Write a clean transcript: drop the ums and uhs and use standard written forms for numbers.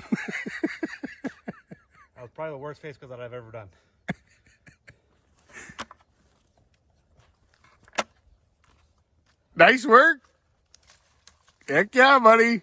hole. That was probably the worst face that I've ever done. Nice work. Heck yeah, buddy.